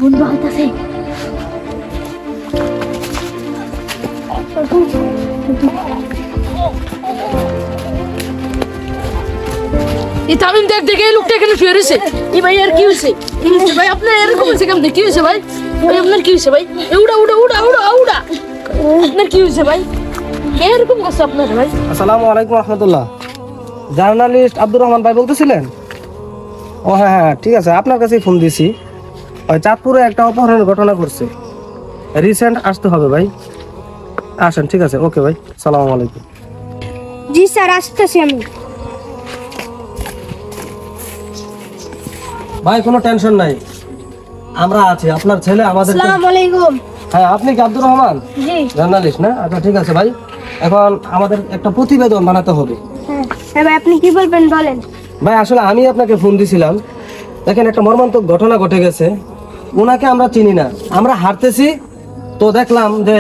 বন্ধু হইতাছে। এই তামিম দেখ দেখে লোকটা এখানে শুয়ে রয়েছে। এই ভাই আর কি হয়েছে? ভাই আপনার এরকম হয়েছে কেমন? কি হয়েছে ভাই? ভাই আপনার কি হয়েছে ভাই? উড়া উড়া উড়া উড়া উড়া। আপনার কি হয়েছে ভাই? এরকম করছে আপনার ভাই? আসসালামু আলাইকুম রহমতুল্লাহ। জার্নালিস্ট আব্দুর রহমান ভাই বলতেছিলেন? ও হ্যাঁ হ্যাঁ ঠিক আছে, আপনার কাছেই ফোন দিছি। ওই চাঁদপুরে একটা অপহরণের ঘটনা ঘটছে, রিসেন্ট আসতে হবে ভাই। আসেন, ঠিক আছে, ওকে ভাই, সালামু আলাইকুম। জি স্যার, আসতেছি আমি। ভাই কোনো টেনশন নাই, আমরা আছি। আপনার ছেলে আমাদের। আসসালামু আলাইকুম। হ্যাঁ, আপনি কি আব্দুর রহমান জি। জার্নালিস্ট না? আচ্ছা ঠিক আছে ভাই, এখন আমাদের একটা প্রতিবেদন বানাতে হবে। হ্যাঁ ভাই, আপনি কি বলবেন বলেন। ভাই আসলে আমি আপনাকে ফোন দিছিলাম, দেখেন একটা মর্মান্তিক ঘটনা ঘটে গেছে। ওনাকে আমরা চিনি না, আমরা হাঁটতেছি তো দেখলাম যে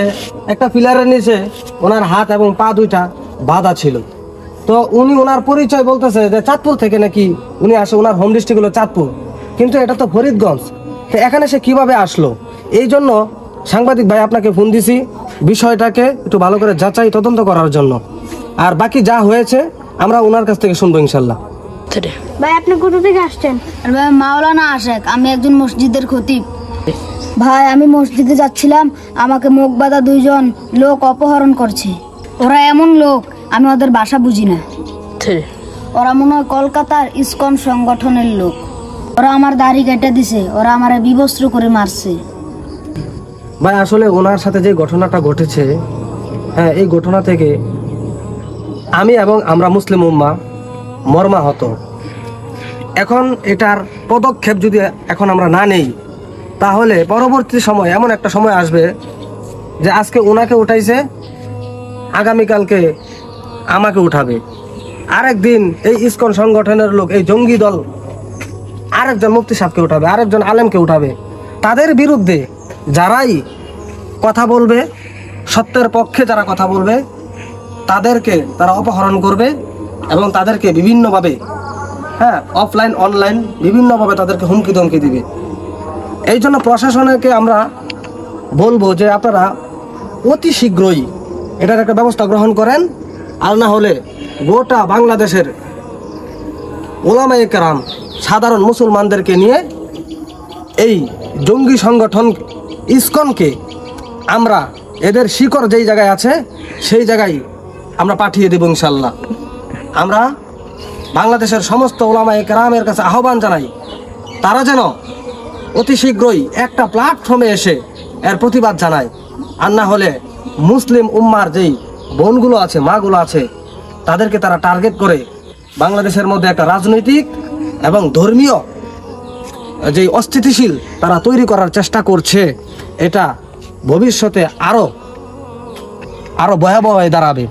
একটা পিলারের নিচে ওনার হাত এবং পা দুইটা বাঁধা ছিল। তো উনি ওনার পরিচয় বলতেছে যে চাঁদপুর থেকে নাকি উনি আসে, ওনার হোম ডিস্ট্রিক্ট হলো চাঁদপুর, কিন্তু এটা তো ফরিদগঞ্জ। তো এখানে সে কিভাবে আসলো? এই জন্য সাংবাদিক ভাই আপনাকে ফোন দিছি, বিষয়টাকে একটু ভালো করে যাচাই তদন্ত করার জন্য। আর বাকি যা হয়েছে আমরা ওনার কাছ থেকে শুনবো ইনশাল্লাহ। ভাই আপনি কোথা থেকে আসছেন? ভাই মাওলানা আশেক, আমি একজন মসজিদের খতিব। ভাই আমি মসজিদে যাচ্ছিলাম, আমাকে মুখ বাঁধা দুইজন লোক অপহরণ করছে। ওরা এমন লোক, আমি ওদের ভাষা বুঝি না। ওরা মনে হয় কলকাতার ইসকন সংগঠনের লোক। ওরা আমার দাড়ি কেটে দিছে, ওরা আমারে বিবস্ত্র করে মারছে। ভাই আসলে ওনার সাথে যে ঘটনাটা ঘটেছে, হ্যাঁ, এই ঘটনা থেকে আমি এবং আমরা মুসলিম উম্মাহ মর্মাহত। এখন এটার পদক্ষেপ যদি এখন আমরা না নেই, তাহলে পরবর্তী সময় এমন একটা সময় আসবে যে আজকে ওনাকে উঠাইছে, আগামীকালকে আমাকে উঠাবে, আরেকদিন এই ইসকন সংগঠনের লোক, এই জঙ্গি দল আরেকজন মুফতি সাহেবকে উঠাবে, আরেকজন আলেমকে উঠাবে। তাদের বিরুদ্ধে যারাই কথা বলবে, সত্যের পক্ষে যারা কথা বলবে, তাদেরকে তারা অপহরণ করবে এবং তাদেরকে বিভিন্নভাবে, হ্যাঁ, অফলাইন অনলাইন বিভিন্নভাবে তাদেরকে হুমকি ধমকি দিবে। এই জন্য প্রশাসনকে আমরা বলবো যে আপনারা অতি শীঘ্রই এটার একটা ব্যবস্থা গ্রহণ করেন, আর না হলে গোটা বাংলাদেশের ওলামায়ে কেরাম সাধারণ মুসলমানদেরকে নিয়ে এই জঙ্গি সংগঠন ইসকনকে আমরা এদের শিকড় যেই জায়গায় আছে সেই জায়গায় আমরা পাঠিয়ে দেব ইনশাল্লাহ। আমরা বাংলাদেশের সমস্ত ওলামায়ে কেরামের কাছে আহ্বান জানাই, তারা যেন অতি শীঘ্রই একটা প্ল্যাটফর্মে এসে এর প্রতিবাদ জানায়। আর না হলে মুসলিম উম্মার যেই বোনগুলো আছে, মাগুলো আছে, তাদেরকে তারা টার্গেট করে বাংলাদেশের মধ্যে একটা রাজনৈতিক এবং ধর্মীয় যেই অস্থিতিশীল তারা তৈরি করার চেষ্টা করছে, এটা ভবিষ্যতে আরো ভয়াবহ হয়ে দাঁড়াবে।